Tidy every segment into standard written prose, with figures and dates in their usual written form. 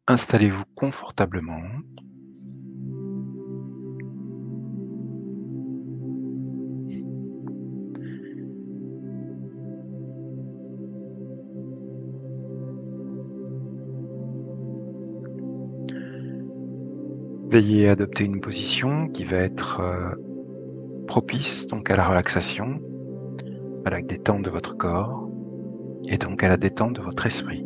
Installez-vous confortablement. Veillez à adopter une position qui va être propice donc à la relaxation, à la détente de votre corps et donc à la détente de votre esprit.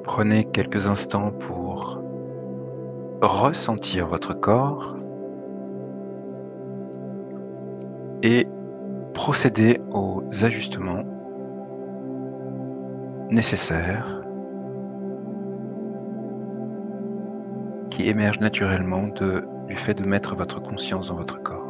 Prenez quelques instants pour ressentir votre corps et procéder aux ajustements nécessaires qui émergent naturellement du fait de mettre votre conscience dans votre corps.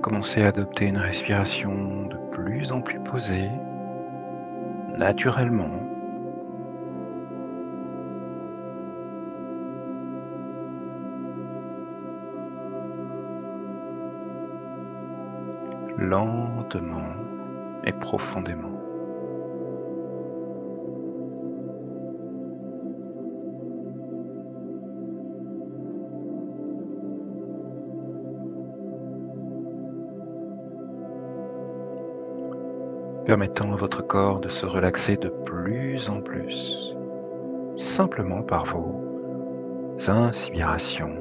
Commencez à adopter une respiration de plus en plus posée, naturellement. Lentement et profondément. Permettant à votre corps de se relaxer de plus en plus, simplement par vos inspirations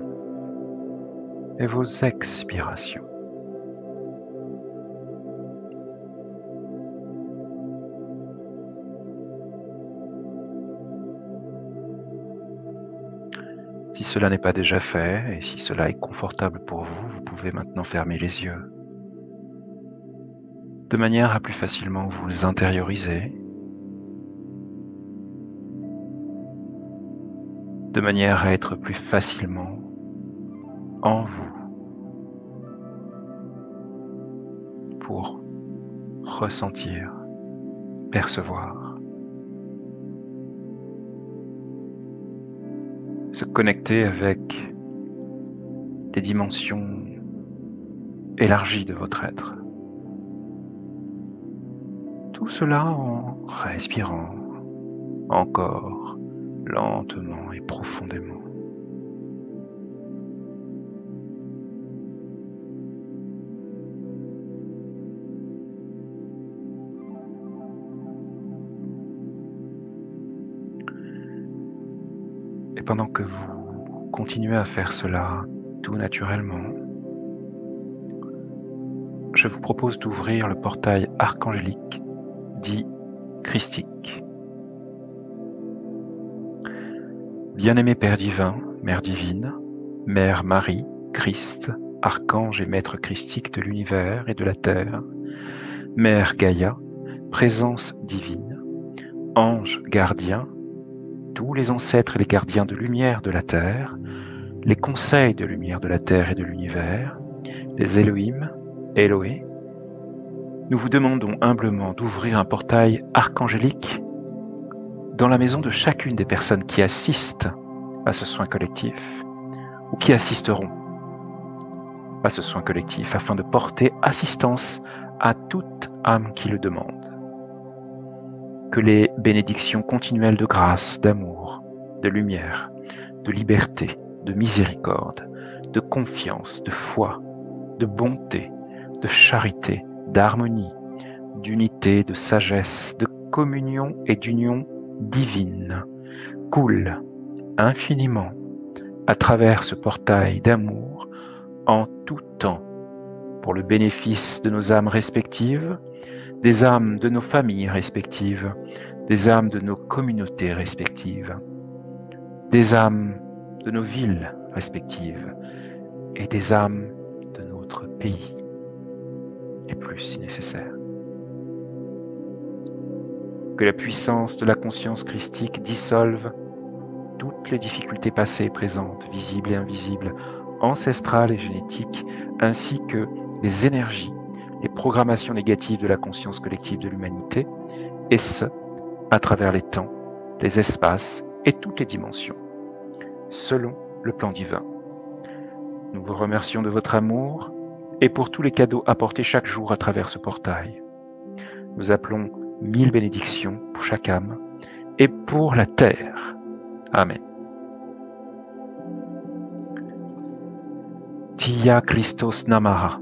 et vos expirations. Si cela n'est pas déjà fait et si cela est confortable pour vous, vous pouvez maintenant fermer les yeux, de manière à plus facilement vous intérioriser, de manière à être plus facilement en vous pour ressentir, percevoir, se connecter avec des dimensions élargies de votre être. Tout cela en respirant encore lentement et profondément. Et pendant que vous continuez à faire cela tout naturellement, je vous propose d'ouvrir le portail archangélique dit christique. Bien-aimé Père divin, Mère divine, Mère Marie, Christ, archange et maître christique de l'univers et de la terre, Mère Gaïa, présence divine, ange gardien, tous les ancêtres et les gardiens de lumière de la terre, les conseils de lumière de la terre et de l'univers, les Elohim, Eloé, nous vous demandons humblement d'ouvrir un portail archangélique dans la maison de chacune des personnes qui assistent à ce soin collectif ou qui assisteront à ce soin collectif afin de porter assistance à toute âme qui le demande. Que les bénédictions continuelles de grâce, d'amour, de lumière, de liberté, de miséricorde, de confiance, de foi, de bonté, de charité, d'harmonie, d'unité, de sagesse, de communion et d'union divine coulent infiniment à travers ce portail d'amour en tout temps pour le bénéfice de nos âmes respectives, des âmes de nos familles respectives, des âmes de nos communautés respectives, des âmes de nos villes respectives et des âmes de notre pays, et plus si nécessaire. Que la puissance de la conscience christique dissolve toutes les difficultés passées et présentes, visibles et invisibles, ancestrale et génétique, ainsi que les énergies, les programmations négatives de la conscience collective de l'humanité, et ce, à travers les temps, les espaces et toutes les dimensions, selon le plan divin. Nous vous remercions de votre amour et pour tous les cadeaux apportés chaque jour à travers ce portail. Nous appelons 1000 bénédictions pour chaque âme et pour la terre. Amen. Tiya Christos Namaha.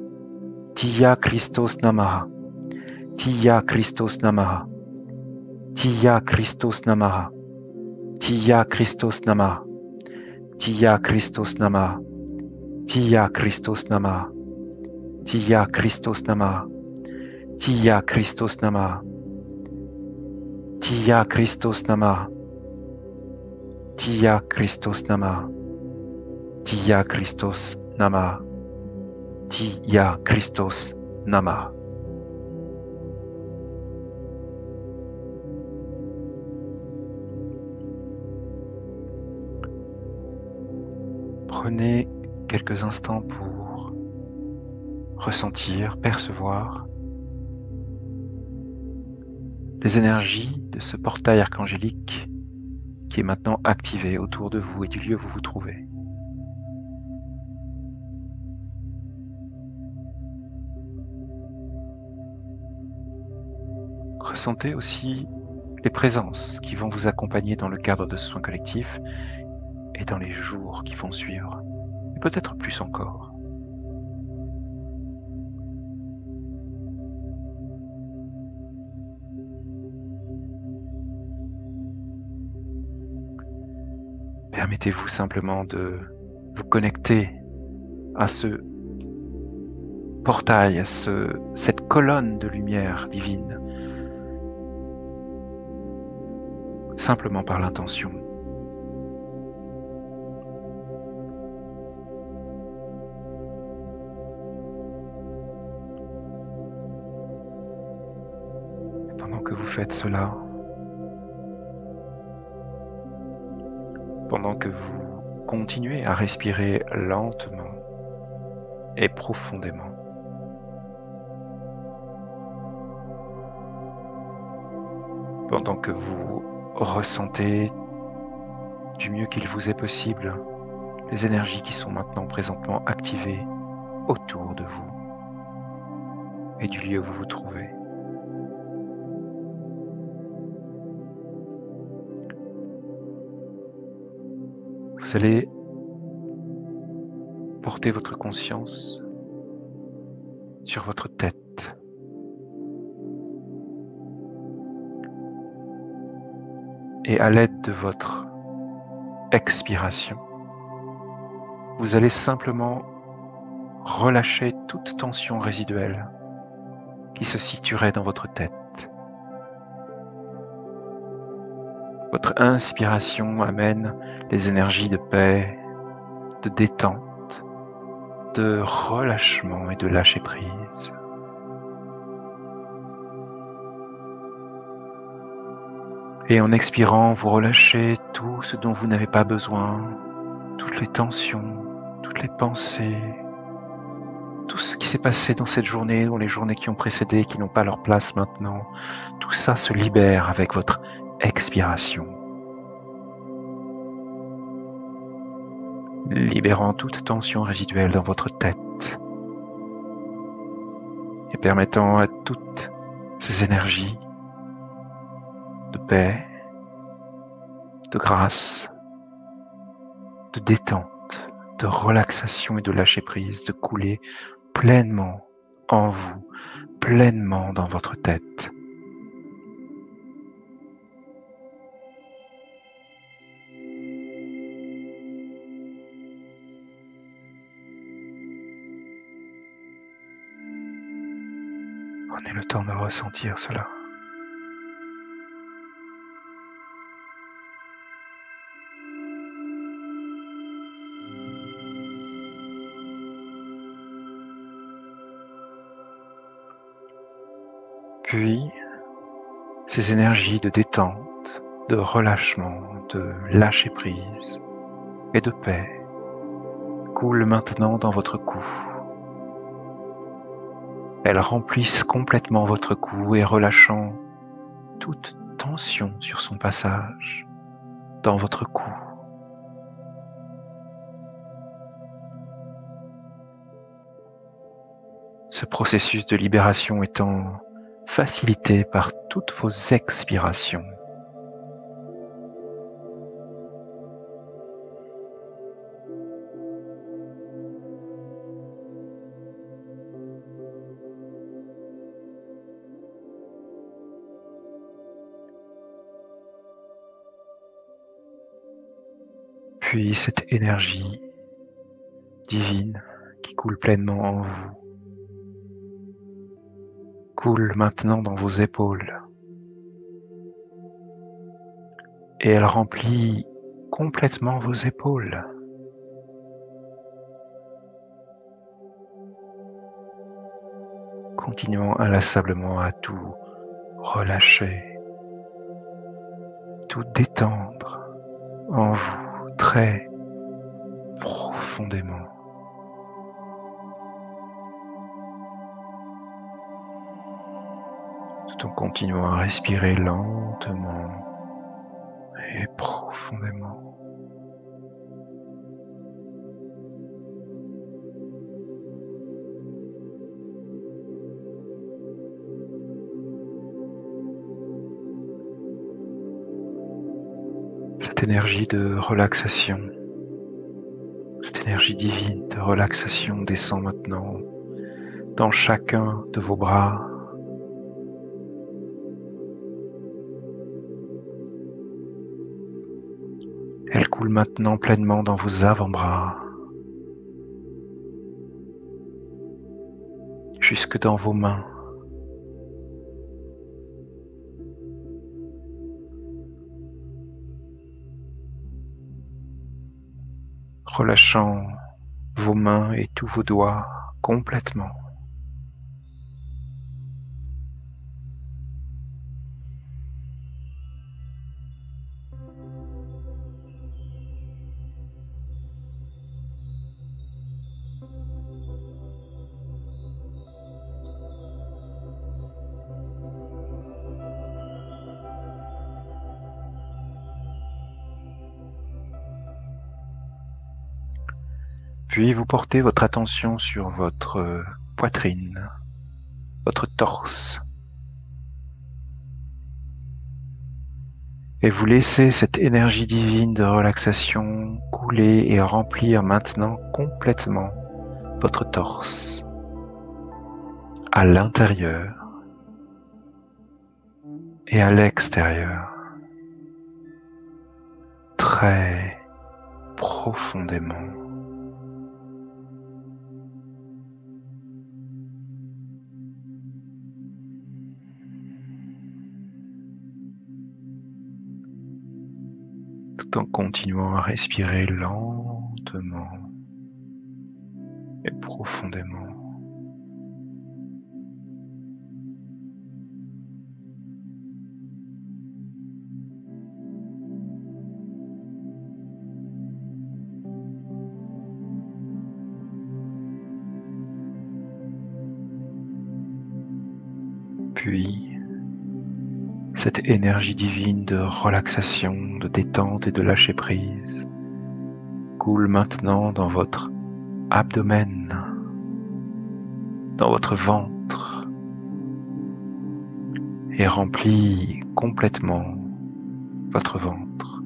Tiya Christos Namaha. Tiya Christos Namaha. Tiya Christos Namaha. Tiya Christos Namaha. Tiya Christos Namaha. Tiya Christos Namaha. Tiya Christos Namaha. Tiya Christos Namaha. Tiya Christos Namaha. Tiya Christos Namaha. Tiya Christos Namaha. Tiya Christos Namaha. Prenez quelques instants pour ressentir, percevoir les énergies de ce portail archangélique qui est maintenant activé autour de vous et du lieu où vous vous trouvez. Ressentez aussi les présences qui vont vous accompagner dans le cadre de ce soin collectif et dans les jours qui vont suivre, et peut-être plus encore. Permettez-vous simplement de vous connecter à ce portail, à cette colonne de lumière divine, simplement par l'intention. Pendant que vous faites cela, pendant que vous continuez à respirer lentement et profondément, pendant que vous ressentez du mieux qu'il vous est possible les énergies qui sont maintenant présentement activées autour de vous et du lieu où vous vous trouvez. Vous allez porter votre conscience sur votre tête. Et à l'aide de votre expiration, vous allez simplement relâcher toute tension résiduelle qui se situerait dans votre tête. Votre inspiration amène les énergies de paix, de détente, de relâchement et de lâcher prise. Et en expirant, vous relâchez tout ce dont vous n'avez pas besoin, toutes les tensions, toutes les pensées, tout ce qui s'est passé dans cette journée, ou les journées qui ont précédé, qui n'ont pas leur place maintenant. Tout ça se libère avec votre expiration. Libérant toute tension résiduelle dans votre tête et permettant à toutes ces énergies de paix, de grâce, de détente, de relaxation et de lâcher prise, de couler pleinement en vous, pleinement dans votre tête. Prenez le temps de ressentir cela. Puis, ces énergies de détente, de relâchement, de lâcher prise et de paix coulent maintenant dans votre cou. Elles remplissent complètement votre cou et relâchant toute tension sur son passage dans votre cou. Ce processus de libération étant facilité par toutes vos expirations. Puis cette énergie divine qui coule pleinement en vous coule maintenant dans vos épaules et elle remplit complètement vos épaules. Continuant inlassablement à tout relâcher, tout détendre en vous très profondément. Tout en continuant à respirer lentement et profondément. Cette énergie de relaxation, cette énergie divine de relaxation descend maintenant dans chacun de vos bras. Elle coule maintenant pleinement dans vos avant-bras, jusque dans vos mains. Relâchant vos mains et tous vos doigts complètement. Puis vous portez votre attention sur votre poitrine, votre torse. Et vous laissez cette énergie divine de relaxation couler et remplir maintenant complètement votre torse, à l'intérieur et à l'extérieur, très profondément. Tout en continuant à respirer lentement et profondément. Puis, cette énergie divine de relaxation, de détente et de lâcher prise coule maintenant dans votre abdomen, dans votre ventre et remplit complètement votre ventre.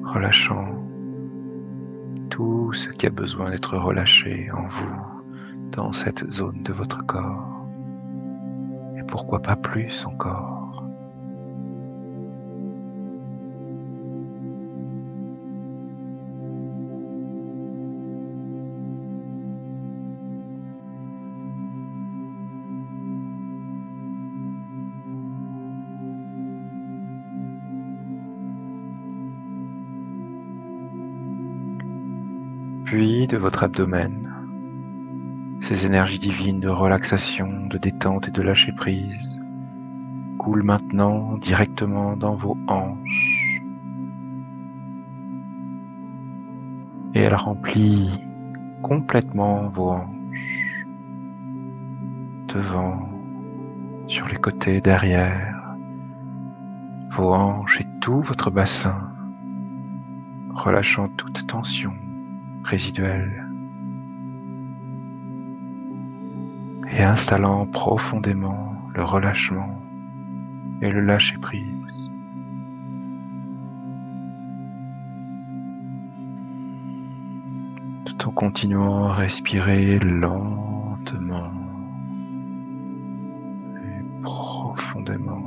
Relâchant tout ce qui a besoin d'être relâché en vous dans cette zone de votre corps. Et pourquoi pas plus encore. Puis de votre abdomen, ces énergies divines de relaxation, de détente et de lâcher prise coule maintenant directement dans vos hanches et elle remplit complètement vos hanches, devant, sur les côtés, derrière, vos hanches et tout votre bassin, relâchant toute tension résiduelle et installant profondément le relâchement et le lâcher-prise. Tout en continuant à respirer lentement et profondément.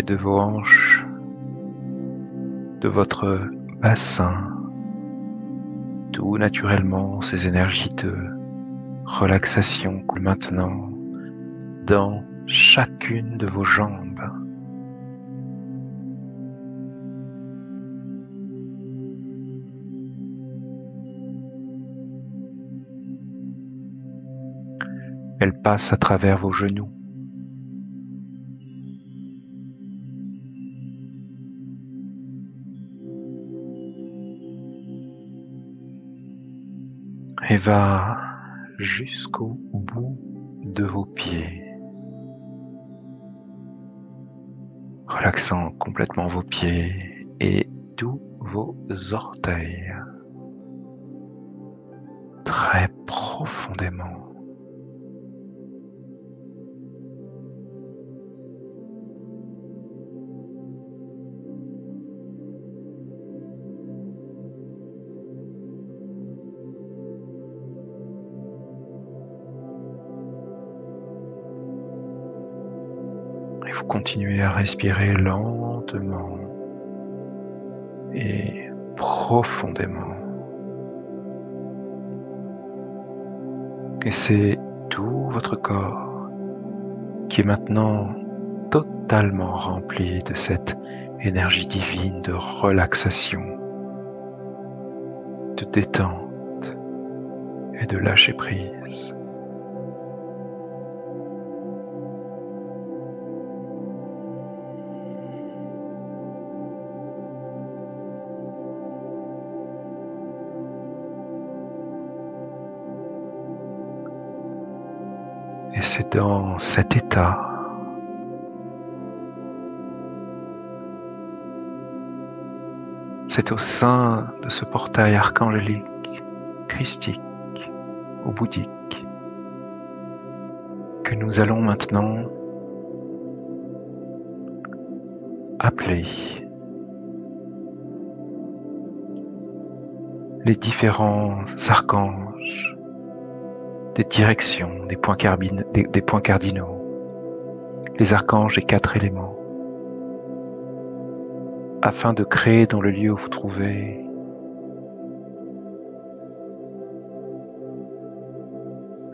Et de vos hanches, de votre bassin, tout naturellement, ces énergies de relaxation coulent maintenant dans chacune de vos jambes. Elles passent à travers vos genoux. Et va jusqu'au bout de vos pieds, relaxant complètement vos pieds et tous vos orteils, très profondément. Et vous continuez à respirer lentement et profondément. Et c'est tout votre corps qui est maintenant totalement rempli de cette énergie divine de relaxation, de détente et de lâcher prise. Et c'est dans cet état c'est au sein de ce portail archangélique, christique ou bouddhique que nous allons maintenant appeler les différents archanges des directions, des points cardinaux, les archanges des 4 éléments, afin de créer dans le lieu où vous trouvez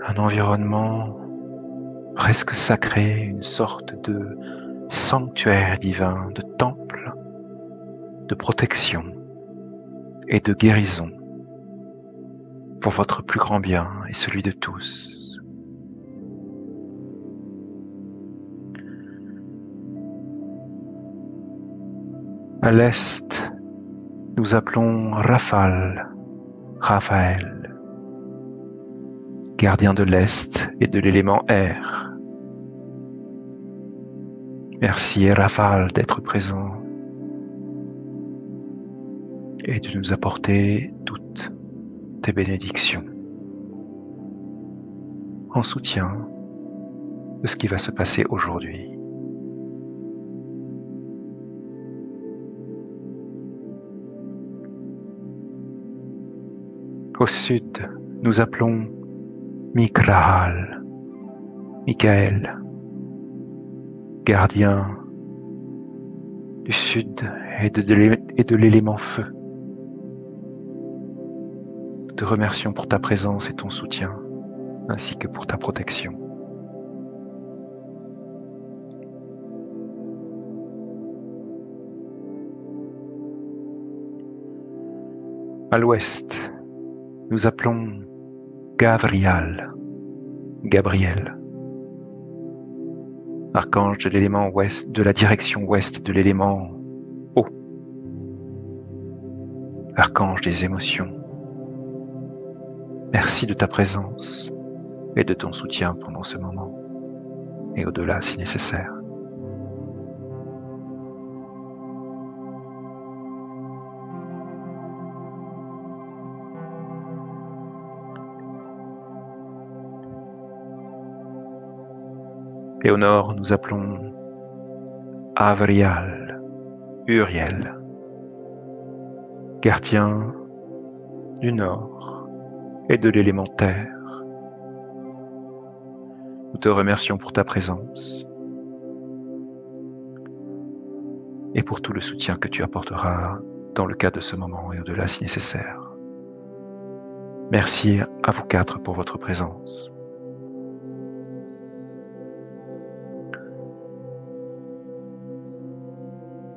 un environnement presque sacré, une sorte de sanctuaire divin, de temple, de protection et de guérison pour votre plus grand bien et celui de tous. À l'est, nous appelons Raphaël, gardien de l'Est et de l'élément air. Merci Raphaël d'être présent et de nous apporter toutes tes bénédictions en soutien de ce qui va se passer aujourd'hui. Au sud, nous appelons Michael, gardien du sud et de l'élément feu. Nous te remercions pour ta présence et ton soutien, ainsi que pour ta protection. À l'ouest, nous appelons Gabriel, archange de l'élément ouest, de la direction ouest de l'élément eau, archange des émotions. Merci de ta présence et de ton soutien pendant ce moment, et au-delà si nécessaire. Et au nord, nous appelons Avrial, Uriel, gardien du nord et de l'élément terre. Nous te remercions pour ta présence et pour tout le soutien que tu apporteras dans le cadre de ce moment et au-delà si nécessaire. Merci à vous quatre pour votre présence.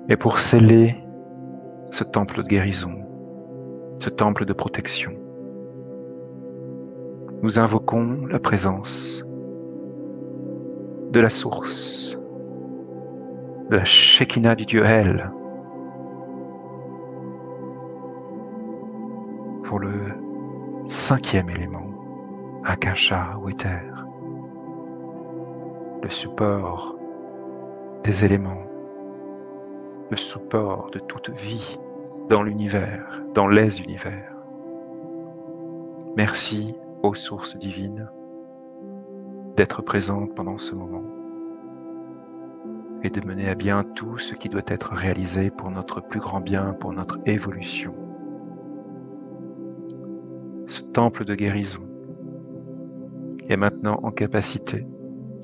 Et pour sceller ce temple de guérison, ce temple de protection, nous invoquons la présence de la source, de la Shekinah du Dieu El, pour le 5e élément, Akasha ou éther, le support des éléments, le support de toute vie dans l'univers, dans les univers. Merci aux sources divines d'être présentes pendant ce moment et de mener à bien tout ce qui doit être réalisé pour notre plus grand bien, pour notre évolution. Ce temple de guérison est maintenant en capacité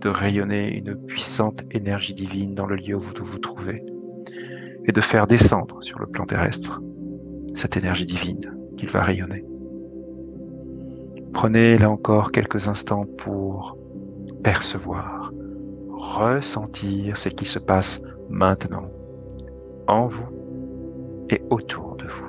de rayonner une puissante énergie divine dans le lieu où vous vous trouvez et de faire descendre sur le plan terrestre cette énergie divine qu'il va rayonner. Prenez là encore quelques instants pour percevoir, ressentir ce qui se passe maintenant en vous et autour de vous.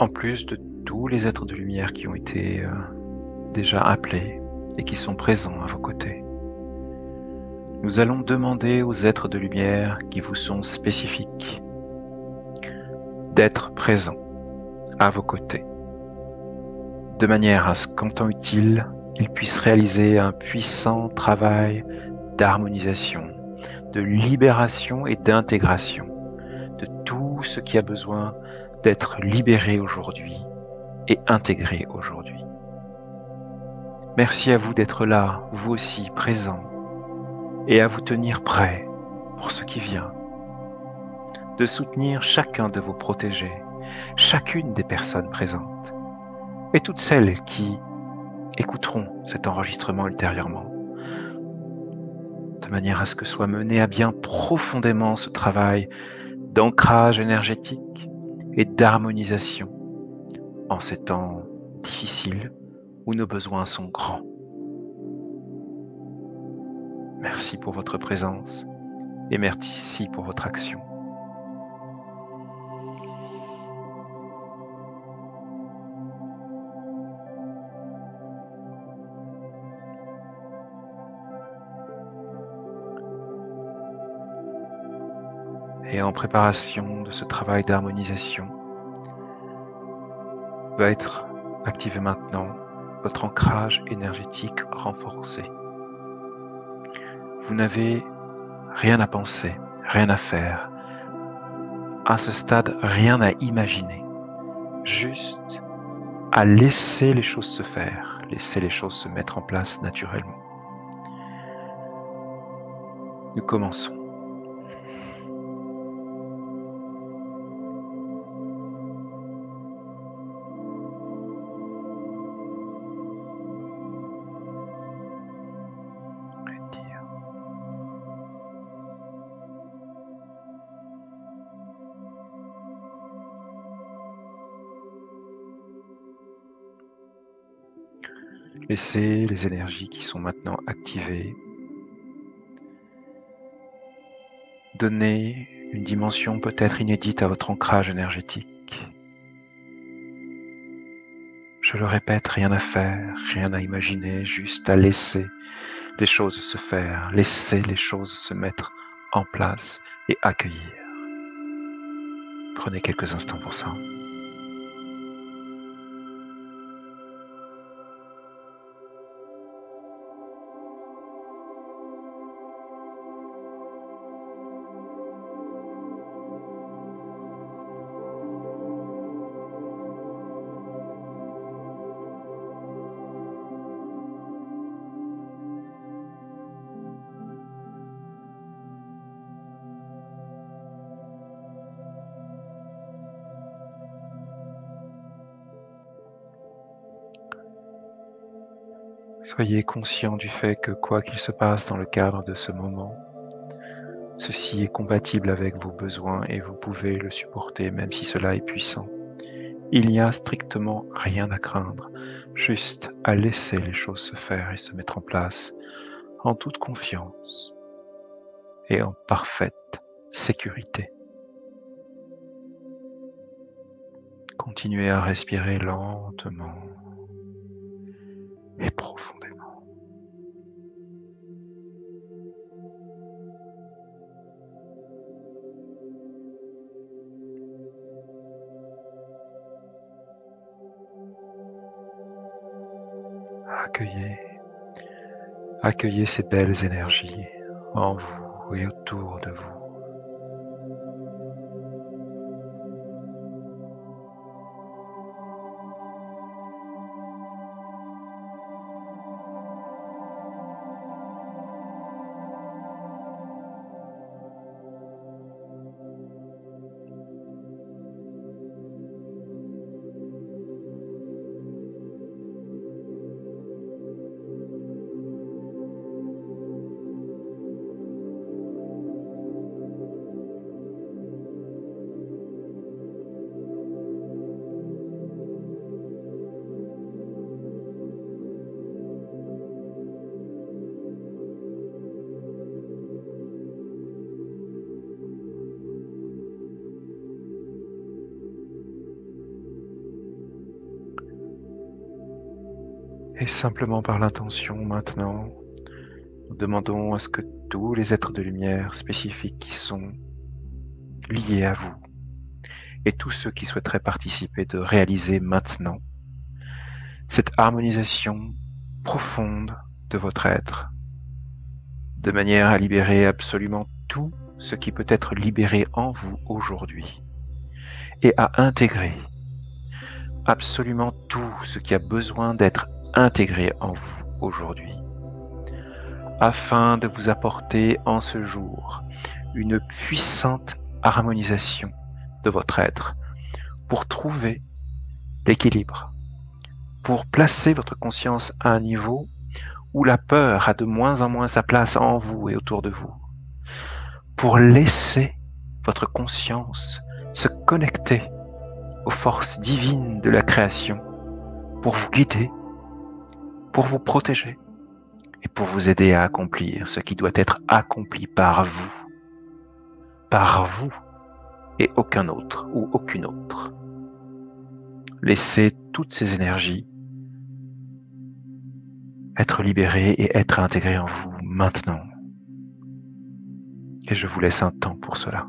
En plus de tous les êtres de lumière qui ont été déjà appelés et qui sont présents à vos côtés, nous allons demander aux êtres de lumière qui vous sont spécifiques d'être présents à vos côtés, de manière à ce qu'en temps utile, ils puissent réaliser un puissant travail d'harmonisation, de libération et d'intégration de tout ce qui a besoin d'être libéré aujourd'hui et intégré aujourd'hui. Merci à vous d'être là, vous aussi présents, et à vous tenir prêts pour ce qui vient, de soutenir chacun de vos protégés, chacune des personnes présentes, et toutes celles qui écouteront cet enregistrement ultérieurement, de manière à ce que soit mené à bien profondément ce travail d'ancrage énergétique et d'harmonisation en ces temps difficiles où nos besoins sont grands. Merci pour votre présence et merci pour votre action. Et en préparation de ce travail d'harmonisation, va être activé maintenant, votre ancrage énergétique renforcé. Vous n'avez rien à penser, rien à faire. À ce stade, rien à imaginer. Juste à laisser les choses se faire, laisser les choses se mettre en place naturellement. Nous commençons. Retire. Laissez les énergies qui sont maintenant activées donner une dimension peut-être inédite à votre ancrage énergétique. Je le répète, rien à faire, rien à imaginer, juste à laisser les choses se faire, laisser les choses se mettre en place et accueillir. Prenez quelques instants pour ça. Soyez conscient du fait que quoi qu'il se passe dans le cadre de ce moment, ceci est compatible avec vos besoins et vous pouvez le supporter même si cela est puissant. Il n'y a strictement rien à craindre, juste à laisser les choses se faire et se mettre en place en toute confiance et en parfaite sécurité. Continuez à respirer lentement et profondément. Accueillez ces belles énergies en vous et autour de vous. Et simplement par l'intention maintenant, nous demandons à ce que tous les êtres de lumière spécifiques qui sont liés à vous et tous ceux qui souhaiteraient participer de réaliser maintenant cette harmonisation profonde de votre être, de manière à libérer absolument tout ce qui peut être libéré en vous aujourd'hui et à intégrer absolument tout ce qui a besoin d'être intégré en vous aujourd'hui, afin de vous apporter en ce jour une puissante harmonisation de votre être pour trouver l'équilibre, pour placer votre conscience à un niveau où la peur a de moins en moins sa place en vous et autour de vous, pour laisser votre conscience se connecter aux forces divines de la création, pour vous guider, pour vous protéger et pour vous aider à accomplir ce qui doit être accompli par vous et aucun autre ou aucune autre. Laissez toutes ces énergies être libérées et être intégrées en vous maintenant. Et je vous laisse un temps pour cela.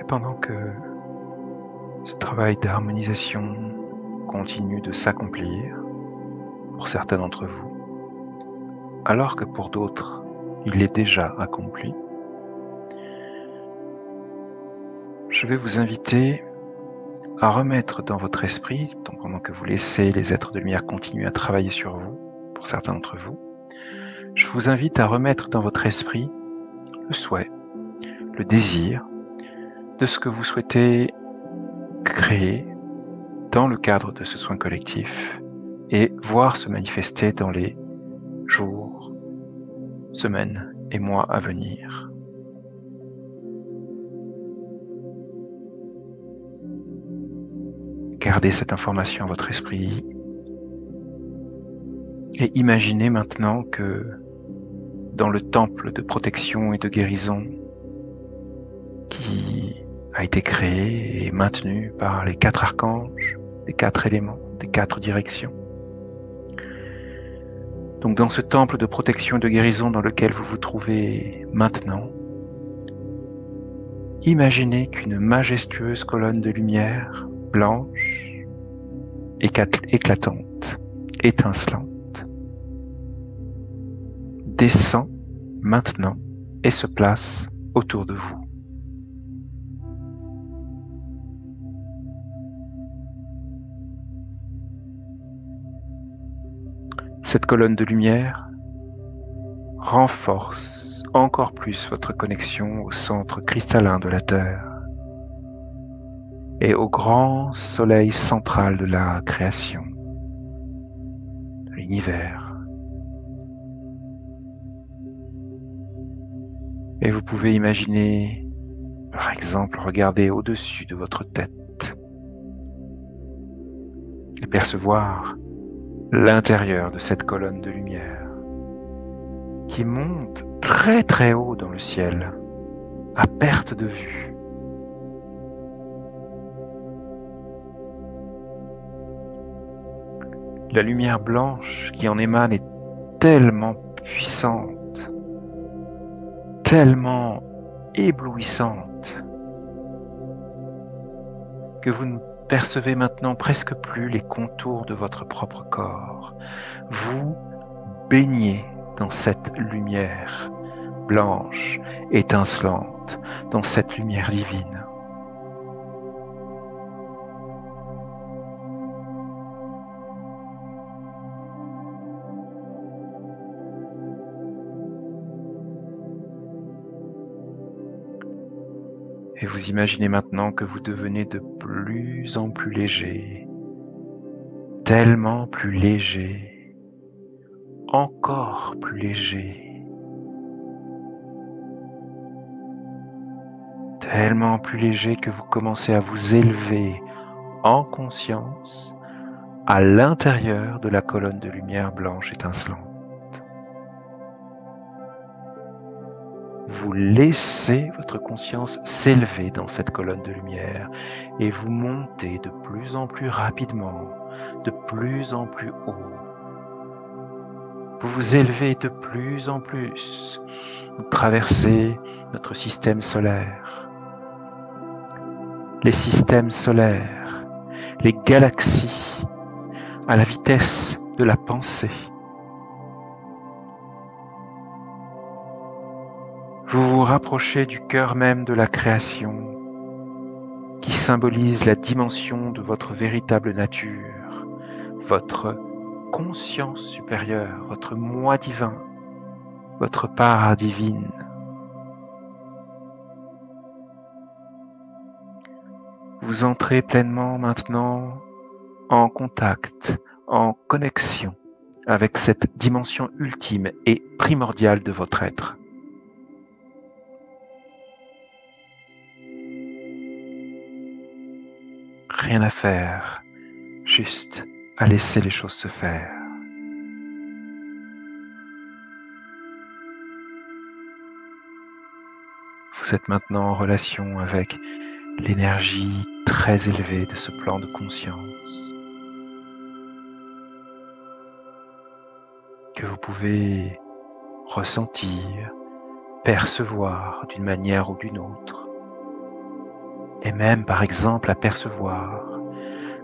Et pendant que ce travail d'harmonisation continue de s'accomplir pour certains d'entre vous, alors que pour d'autres, il est déjà accompli, je vais vous inviter à remettre dans votre esprit, donc pendant que vous laissez les êtres de lumière continuer à travailler sur vous, pour certains d'entre vous, je vous invite à remettre dans votre esprit le souhait, le désir de ce que vous souhaitez créer dans le cadre de ce soin collectif et voir se manifester dans les jours, semaines et mois à venir. Gardez cette information à votre esprit et imaginez maintenant que dans le temple de protection et de guérison qui a été créé et maintenu par les 4 archanges, les 4 éléments, des 4 directions. Donc dans ce temple de protection et de guérison dans lequel vous vous trouvez maintenant, imaginez qu'une majestueuse colonne de lumière blanche, éclatante, étincelante, descend maintenant et se place autour de vous. Cette colonne de lumière renforce encore plus votre connexion au centre cristallin de la Terre et au grand soleil central de la création, de l'univers. Et vous pouvez imaginer, par exemple, regarder au-dessus de votre tête et percevoir l'intérieur de cette colonne de lumière qui monte très très haut dans le ciel, à perte de vue. La lumière blanche qui en émane est tellement puissante, tellement éblouissante, que vous ne percevez maintenant presque plus les contours de votre propre corps. Vous baignez dans cette lumière blanche, étincelante, dans cette lumière divine. Et vous imaginez maintenant que vous devenez de plus en plus léger, tellement plus léger, encore plus léger, tellement plus léger que vous commencez à vous élever en conscience à l'intérieur de la colonne de lumière blanche étincelante. Vous laissez votre conscience s'élever dans cette colonne de lumière et vous montez de plus en plus rapidement, de plus en plus haut. Vous vous élevez de plus en plus. Vous traversez notre système solaire, les systèmes solaires, les galaxies, à la vitesse de la pensée. Vous vous rapprochez du cœur même de la création, qui symbolise la dimension de votre véritable nature, votre conscience supérieure, votre moi divin, votre part divine. Vous entrez pleinement maintenant en contact, en connexion avec cette dimension ultime et primordiale de votre être. Rien à faire, juste à laisser les choses se faire. Vous êtes maintenant en relation avec l'énergie très élevée de ce plan de conscience que vous pouvez ressentir, percevoir d'une manière ou d'une autre. et même par exemple apercevoir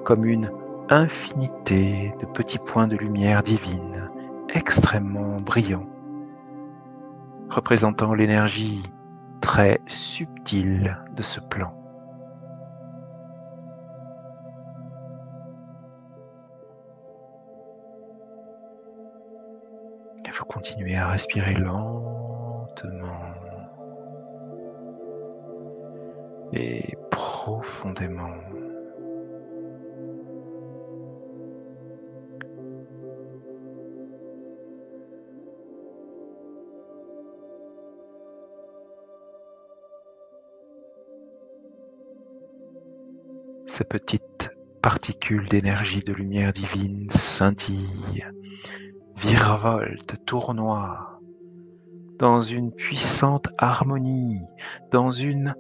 comme une infinité de petits points de lumière divine extrêmement brillants, représentant l'énergie très subtile de ce plan. Il faut continuer à respirer lentement et profondément. Ces petites particules d'énergie de lumière divine scintillent, virevoltent, tournoient dans une puissante harmonie, dans une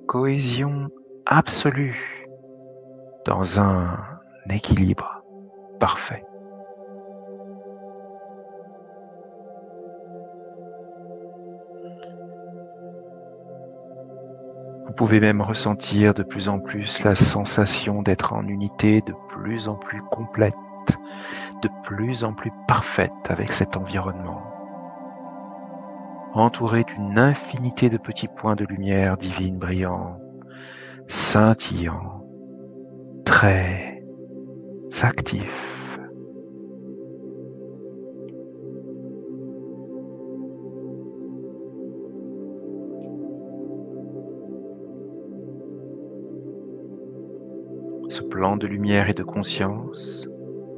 cohésion absolue, dans un équilibre parfait. Vous pouvez même ressentir de plus en plus la sensation d'être en unité de plus en plus complète, de plus en plus parfaite avec cet environnement, entouré d'une infinité de petits points de lumière divine brillants, scintillants, très actifs. Ce plan de lumière et de conscience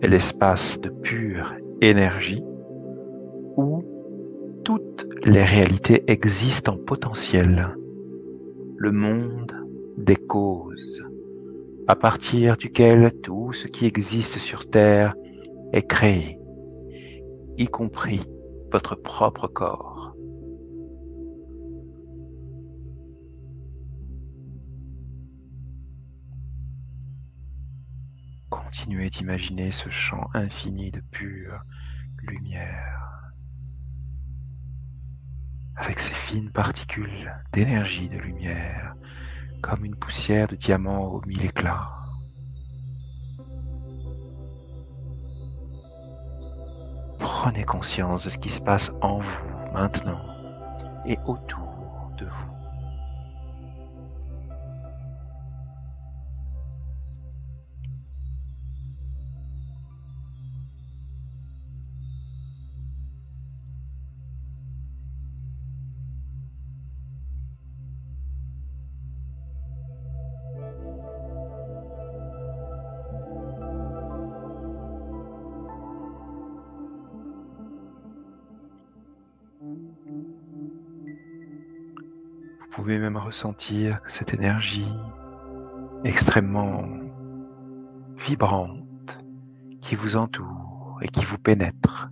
est l'espace de pure énergie où toutes les réalités existent en potentiel, le monde des causes, à partir duquel tout ce qui existe sur Terre est créé, y compris votre propre corps. Continuez d'imaginer ce champ infini de pure lumière, avec ces fines particules d'énergie de lumière, comme une poussière de diamant aux mille éclats. Prenez conscience de ce qui se passe en vous maintenant et autour de vous. Vous pouvez même ressentir que cette énergie extrêmement vibrante qui vous entoure et qui vous pénètre,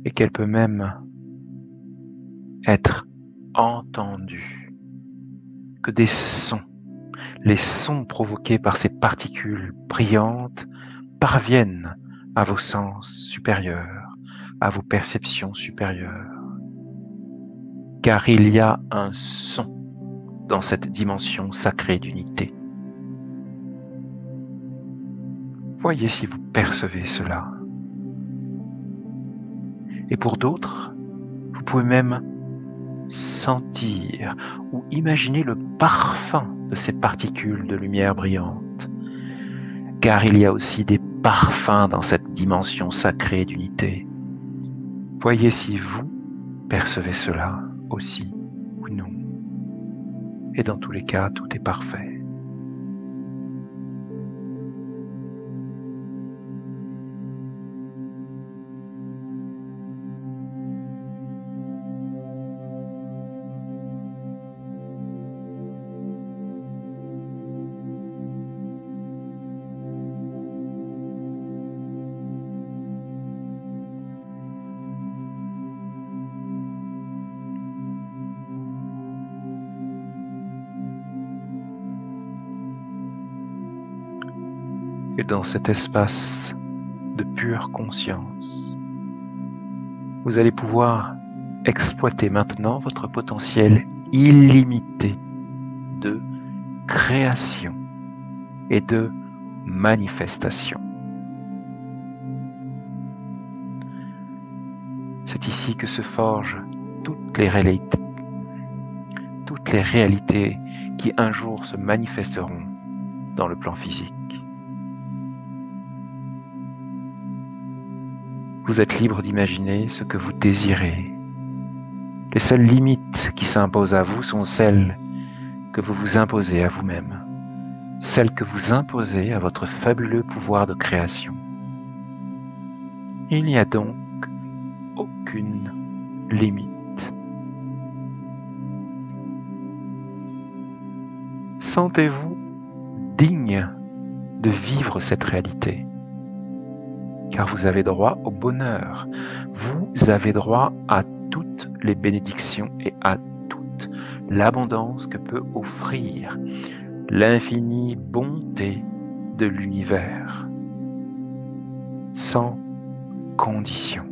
et qu'elle peut même être entendue, que des sons, les sons provoqués par ces particules brillantes parviennent à vos sens supérieurs, à vos perceptions supérieures. Car il y a un son dans cette dimension sacrée d'unité. Voyez si vous percevez cela. Et pour d'autres, vous pouvez même sentir ou imaginer le parfum de ces particules de lumière brillante. Car il y a aussi des parfums dans cette dimension sacrée d'unité. Voyez si vous percevez cela aussi ou non. Et dans tous les cas, tout est parfait. Et dans cet espace de pure conscience, vous allez pouvoir exploitez maintenant votre potentiel illimité de création et de manifestation. C'est ici que se forgent toutes les réalités qui un jour se manifesteront dans le plan physique. Vous êtes libre d'imaginer ce que vous désirez. Les seules limites qui s'imposent à vous sont celles que vous vous imposez à vous-même, celles que vous imposez à votre fabuleux pouvoir de création. Il n'y a donc aucune limite. Sentez-vous digne de vivre cette réalité, car vous avez droit au bonheur, vous avez droit à toutes les bénédictions et à toute l'abondance que peut offrir l'infinie bonté de l'univers, sans condition.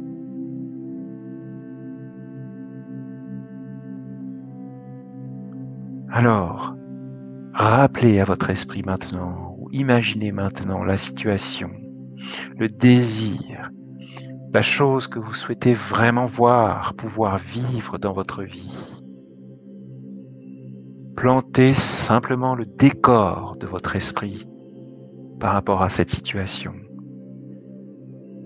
Alors, rappelez à votre esprit maintenant, ou imaginez maintenant la situation, le désir, la chose que vous souhaitez vraiment voir, pouvoir vivre dans votre vie. Plantez simplement le décor de votre esprit par rapport à cette situation.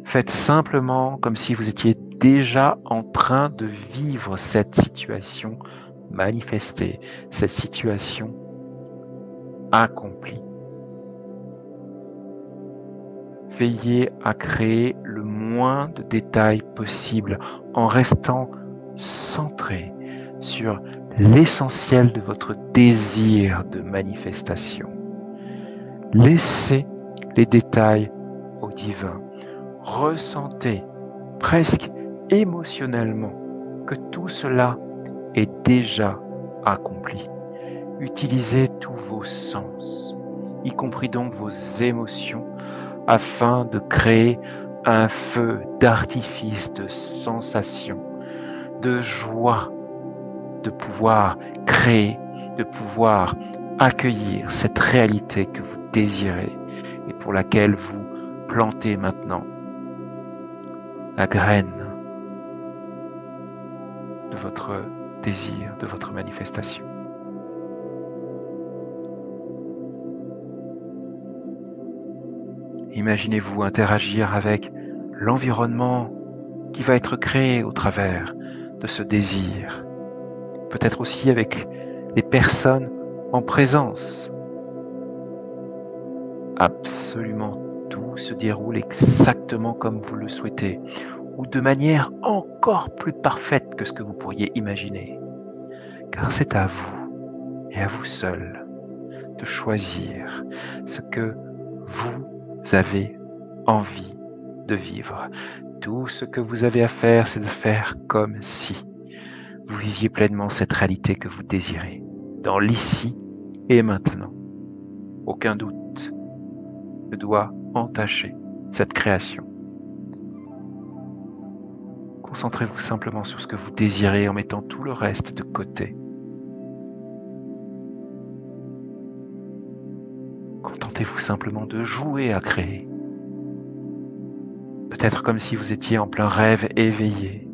Faites simplement comme si vous étiez déjà en train de vivre cette situation manifestée, cette situation accomplie. Veillez à créer le moins de détails possible en restant centré sur l'essentiel de votre désir de manifestation. Laissez les détails au divin. Ressentez presque émotionnellement que tout cela est déjà accompli. Utilisez tous vos sens, y compris donc vos émotions, afin de créer un feu d'artifice de sensations, de joie, de pouvoir créer, de pouvoir accueillir cette réalité que vous désirez et pour laquelle vous plantez maintenant la graine de votre désir, de votre manifestation. Imaginez-vous interagir avec l'environnement qui va être créé au travers de ce désir. Peut-être aussi avec les personnes en présence. Absolument tout se déroule exactement comme vous le souhaitez, ou de manière encore plus parfaite que ce que vous pourriez imaginer. Car c'est à vous et à vous seul de choisir ce que vous avez envie de vivre. Tout ce que vous avez à faire, c'est de faire comme si vous viviez pleinement cette réalité que vous désirez, dans l'ici et maintenant. Aucun doute ne doit entacher cette création. Concentrez-vous simplement sur ce que vous désirez en mettant tout le reste de côté. Contentez-vous simplement de jouer à créer. Peut-être comme si vous étiez en plein rêve éveillé.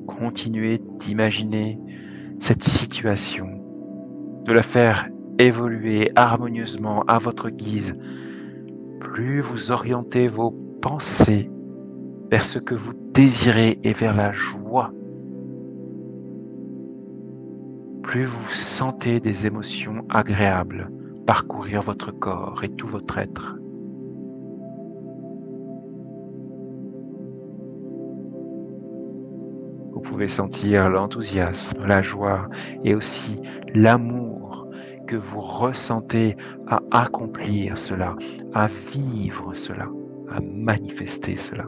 Continuez d'imaginer cette situation, de la faire évoluer harmonieusement à votre guise. Plus vous orientez vos pensées vers ce que vous désirez et vers la joie, plus vous sentez des émotions agréables parcourir votre corps et tout votre être. Vous pouvez sentir l'enthousiasme, la joie et aussi l'amour que vous ressentez à accomplir cela, à vivre cela, à manifester cela.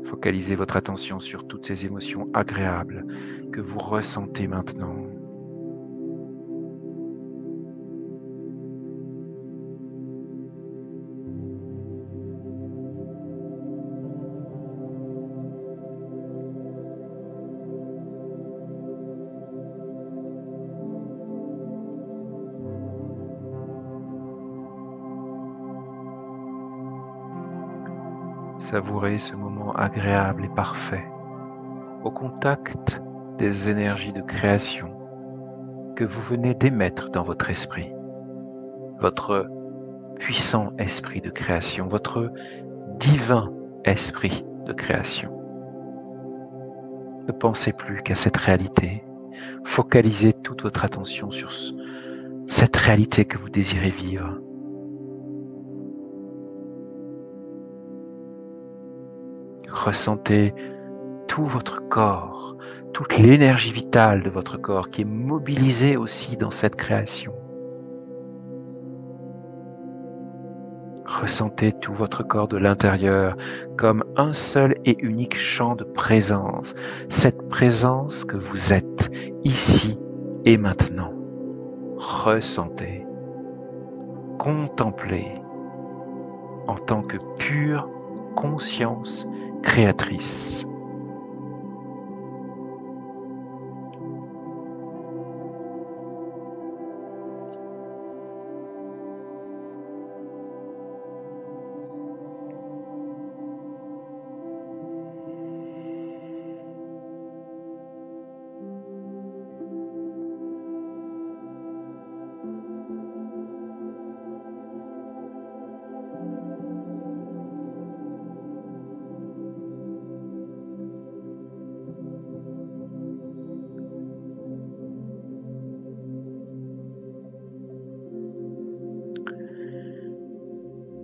Focalisez votre attention sur toutes ces émotions agréables que vous ressentez maintenant. Savourez ce moment agréable et parfait, au contact des énergies de création que vous venez d'émettre dans votre esprit, votre puissant esprit de création, votre divin esprit de création. Ne pensez plus qu'à cette réalité. Focalisez toute votre attention sur cette réalité que vous désirez vivre. Ressentez tout votre corps, toute l'énergie vitale de votre corps qui est mobilisée aussi dans cette création. Ressentez tout votre corps de l'intérieur comme un seul et unique champ de présence, cette présence que vous êtes ici et maintenant. Ressentez, contemplez en tant que pure conscience créatrice.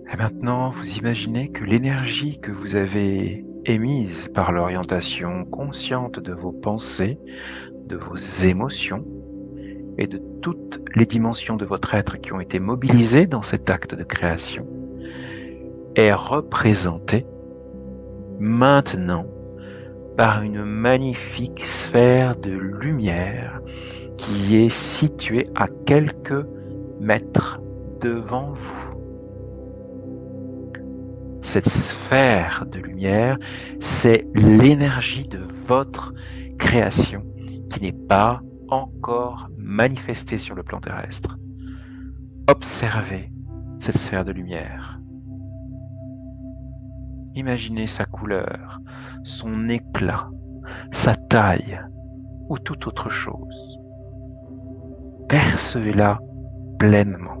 Et maintenant, vous imaginez que l'énergie que vous avez émise par l'orientation consciente de vos pensées, de vos émotions et de toutes les dimensions de votre être qui ont été mobilisées dans cet acte de création est représentée maintenant par une magnifique sphère de lumière qui est située à quelques mètres devant vous. Cette sphère de lumière, c'est l'énergie de votre création qui n'est pas encore manifestée sur le plan terrestre. Observez cette sphère de lumière. Imaginez sa couleur, son éclat, sa taille ou toute autre chose. Percevez-la pleinement.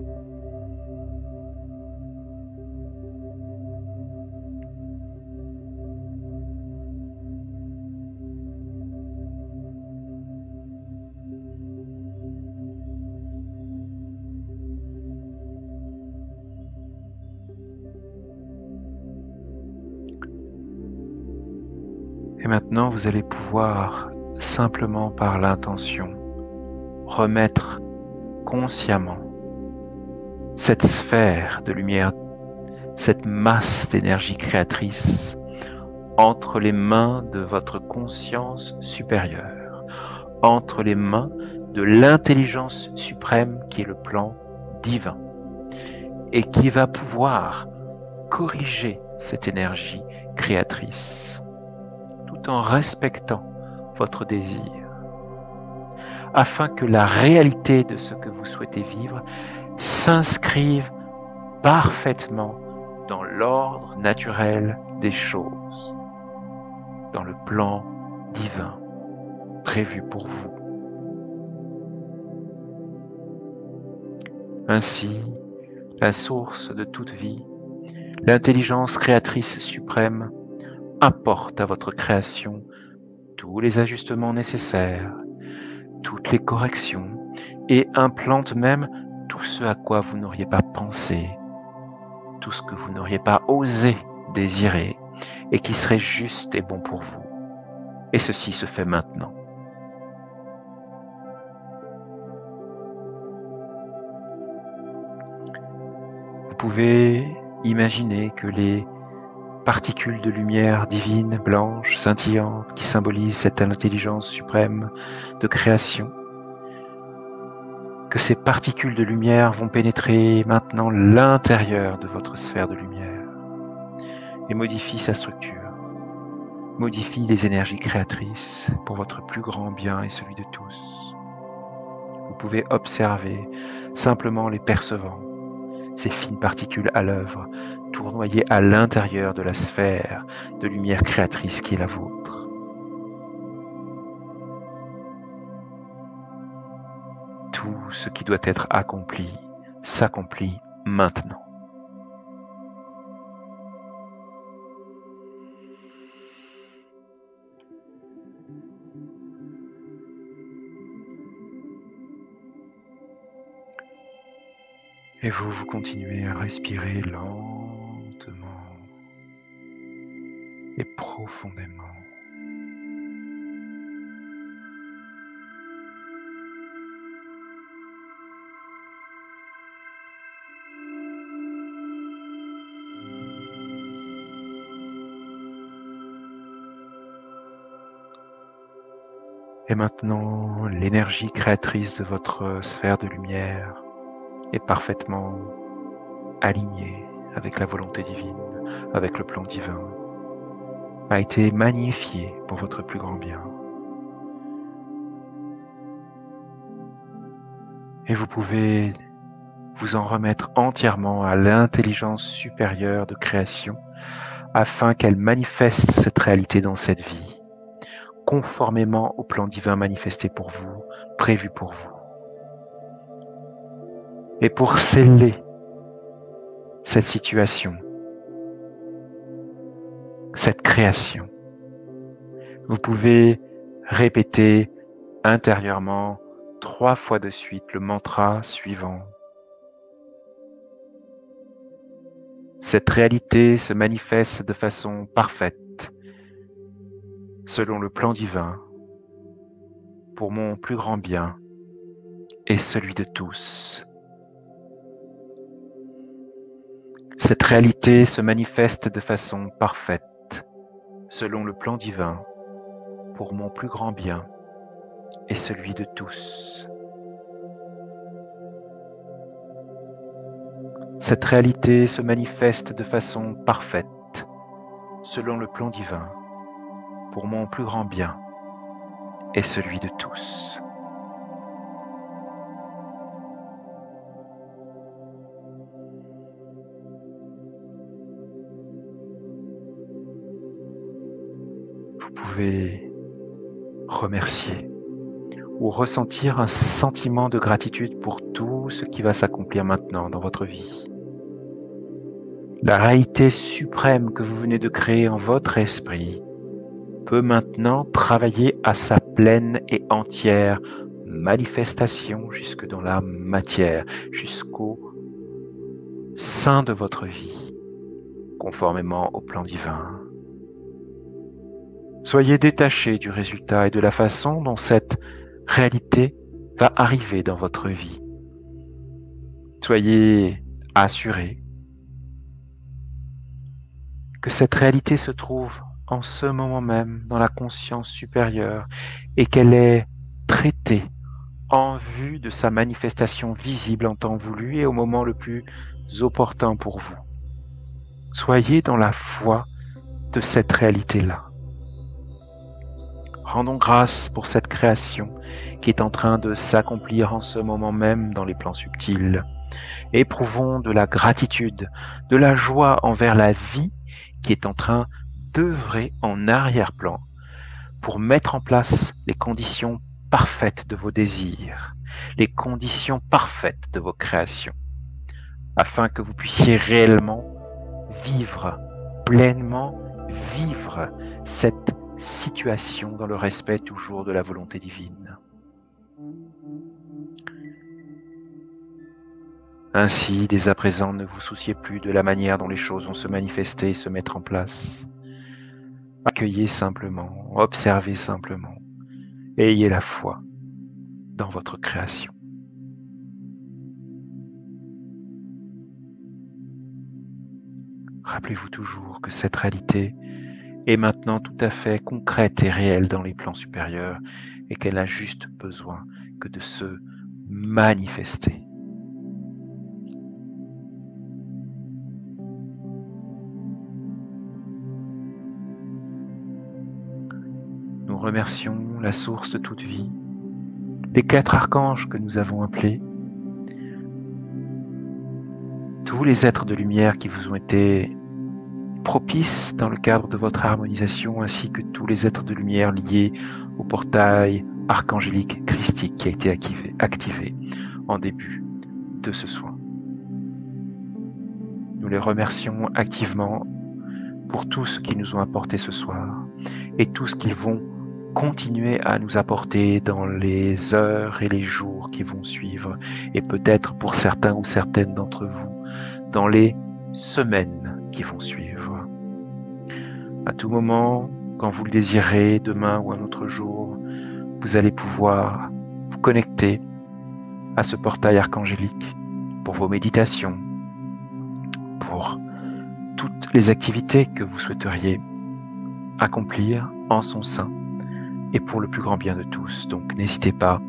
Et maintenant, vous allez pouvoir, simplement par l'intention, remettre consciemment cette sphère de lumière, cette masse d'énergie créatrice entre les mains de votre conscience supérieure, entre les mains de l'intelligence suprême qui est le plan divin et qui va pouvoir corriger cette énergie créatrice tout en respectant votre désir, afin que la réalité de ce que vous souhaitez vivre s'inscrive parfaitement dans l'ordre naturel des choses, dans le plan divin prévu pour vous. Ainsi, la source de toute vie, l'intelligence créatrice suprême, apporte à votre création tous les ajustements nécessaires, toutes les corrections, et implante même tout ce à quoi vous n'auriez pas pensé, tout ce que vous n'auriez pas osé désirer, et qui serait juste et bon pour vous. Et ceci se fait maintenant. Vous pouvez imaginer que les particules de lumière divine, blanche, scintillante, qui symbolisent cette intelligence suprême de création, que ces particules de lumière vont pénétrer maintenant l'intérieur de votre sphère de lumière et modifient sa structure, modifient les énergies créatrices pour votre plus grand bien et celui de tous. Vous pouvez observer, simplement les percevant, ces fines particules à l'œuvre, tournoyées à l'intérieur de la sphère de lumière créatrice qui est la vôtre. Tout ce qui doit être accompli s'accomplit maintenant. Et vous continuez à respirer lentement et profondément. Et maintenant, l'énergie créatrice de votre sphère de lumière est parfaitement alignée avec la volonté divine, avec le plan divin, a été magnifiée pour votre plus grand bien. Et vous pouvez vous en remettre entièrement à l'intelligence supérieure de création afin qu'elle manifeste cette réalité dans cette vie, conformément au plan divin manifesté pour vous, prévu pour vous. Et pour sceller cette situation, cette création, vous pouvez répéter intérieurement 3 fois de suite le mantra suivant. Cette réalité se manifeste de façon parfaite, selon le plan divin, pour mon plus grand bien et celui de tous. Cette réalité se manifeste de façon parfaite, selon le plan divin, pour mon plus grand bien et celui de tous. Cette réalité se manifeste de façon parfaite, selon le plan divin, pour mon plus grand bien et celui de tous. Vous pouvez remercier ou ressentir un sentiment de gratitude pour tout ce qui va s'accomplir maintenant dans votre vie. La réalité suprême que vous venez de créer en votre esprit peut maintenant travailler à sa pleine et entière manifestation jusque dans la matière, jusqu'au sein de votre vie, conformément au plan divin. Soyez détachés du résultat et de la façon dont cette réalité va arriver dans votre vie. Soyez assurés que cette réalité se trouve en ce moment même dans la conscience supérieure et qu'elle est traitée en vue de sa manifestation visible en temps voulu et au moment le plus opportun pour vous. Soyez dans la foi de cette réalité-là. Rendons grâce pour cette création qui est en train de s'accomplir en ce moment même dans les plans subtils. Éprouvons de la gratitude, de la joie envers la vie qui est en train d'œuvrer en arrière-plan pour mettre en place les conditions parfaites de vos désirs, les conditions parfaites de vos créations, afin que vous puissiez réellement vivre, pleinement vivre cette situation dans le respect toujours de la volonté divine. Ainsi, dès à présent, ne vous souciez plus de la manière dont les choses vont se manifester et se mettre en place. Accueillez simplement, observez simplement, et ayez la foi dans votre création. Rappelez-vous toujours que cette réalité est maintenant tout à fait concrète et réelle dans les plans supérieurs et qu'elle n'a juste besoin que de se manifester. Nous remercions la source de toute vie, les 4 archanges que nous avons appelés, tous tous les êtres de lumière qui vous ont été propices dans le cadre de votre harmonisation, ainsi que tous les êtres de lumière liés au portail archangélique christique qui a été activé en début de ce soin. Nous les remercions activement pour tout ce qu'ils nous ont apporté ce soir et tout ce qu'ils vont continuer à nous apporter dans les heures et les jours qui vont suivre, et peut-être pour certains ou certaines d'entre vous, dans les semaines qui vont suivre. À tout moment, quand vous le désirez, demain ou un autre jour, vous allez pouvoir vous connecter à ce portail archangélique pour vos méditations, pour toutes les activités que vous souhaiteriez accomplir en son sein et pour le plus grand bien de tous. Donc n'hésitez pas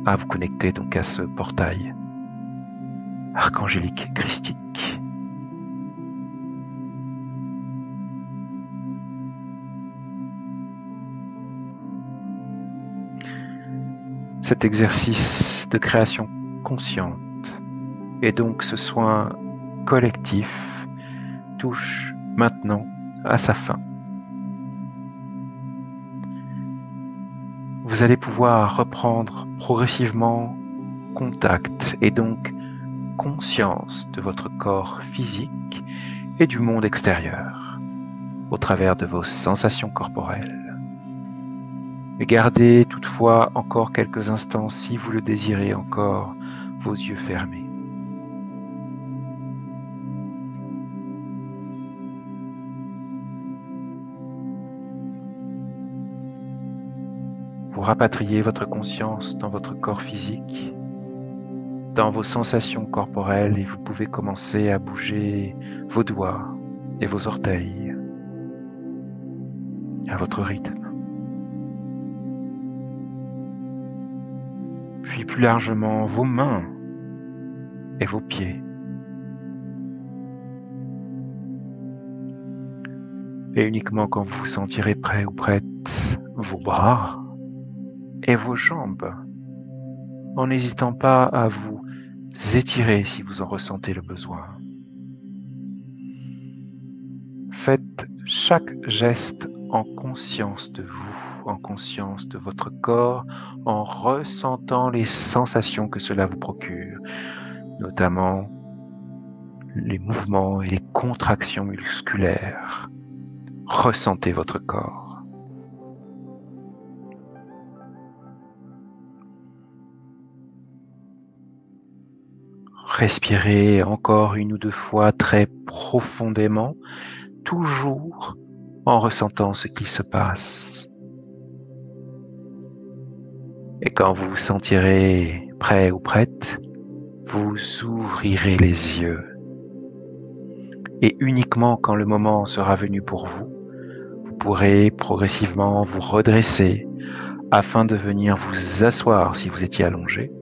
à vous connecter donc à ce portail archangélique christique. Cet exercice de création consciente et donc ce soin collectif touche maintenant à sa fin. Vous allez pouvoir reprendre progressivement contact et donc conscience de votre corps physique et du monde extérieur au travers de vos sensations corporelles. Mais gardez toutefois encore quelques instants, si vous le désirez encore, vos yeux fermés. Vous rapatriez votre conscience dans votre corps physique, dans vos sensations corporelles, et vous pouvez commencer à bouger vos doigts et vos orteils à votre rythme. Puis plus largement vos mains et vos pieds. Et uniquement quand vous vous sentirez prêt ou prête, vos bras et vos jambes, en n'hésitant pas à vous étirer si vous en ressentez le besoin. Faites chaque geste en conscience de vous, en conscience de votre corps, en ressentant les sensations que cela vous procure, notamment les mouvements et les contractions musculaires. Ressentez votre corps. Respirez encore une ou deux fois très profondément, toujours en ressentant ce qui se passe. Et quand vous vous sentirez prêt ou prête, vous ouvrirez les yeux. Et uniquement quand le moment sera venu pour vous, vous pourrez progressivement vous redresser afin de venir vous asseoir si vous étiez allongé,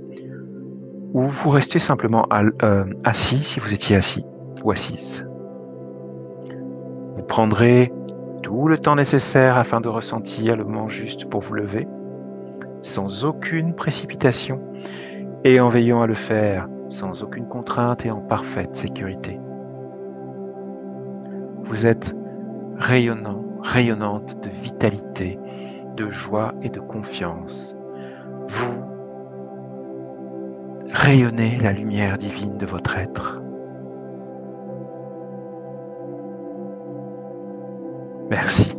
ou vous restez simplement assis si vous étiez assis ou assise. Vous prendrez tout le temps nécessaire afin de ressentir le moment juste pour vous lever, sans aucune précipitation et en veillant à le faire sans aucune contrainte et en parfaite sécurité. Vous êtes rayonnant, rayonnante de vitalité, de joie et de confiance. Vous rayonnez la lumière divine de votre être. Merci.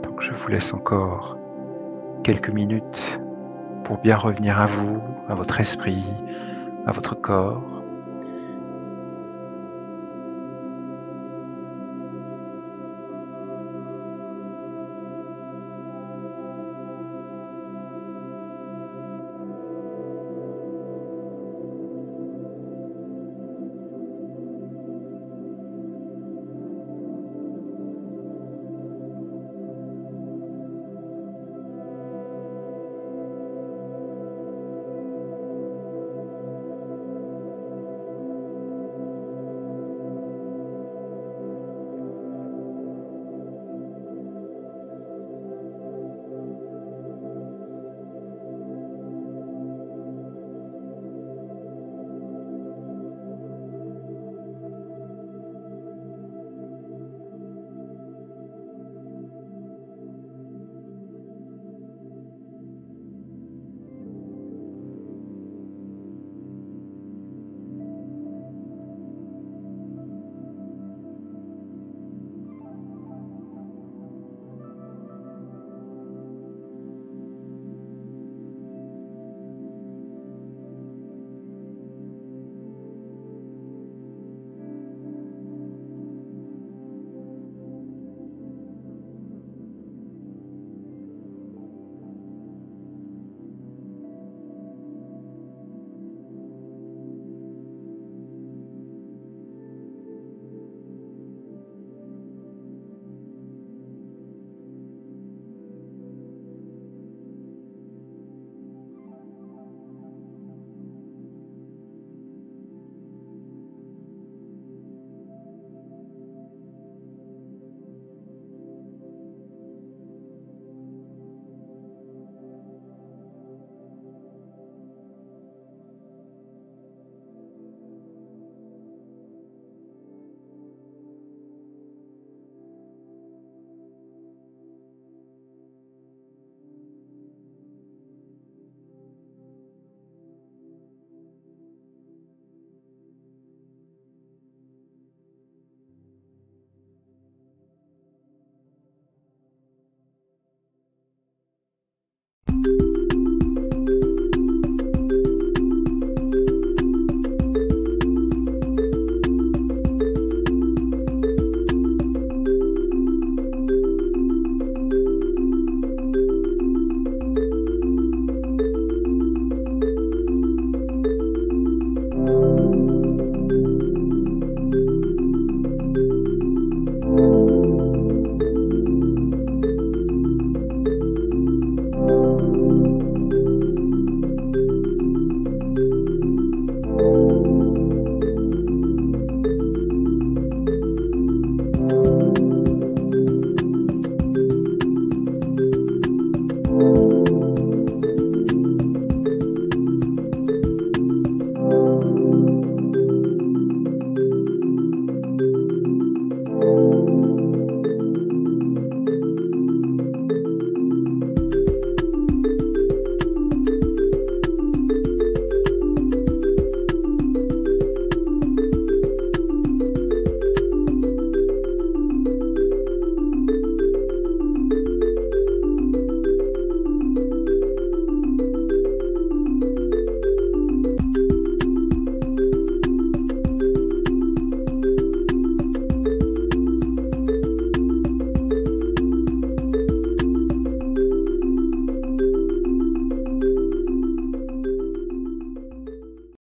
Donc je vous laisse encore quelques minutes pour bien revenir à vous, à votre esprit, à votre corps.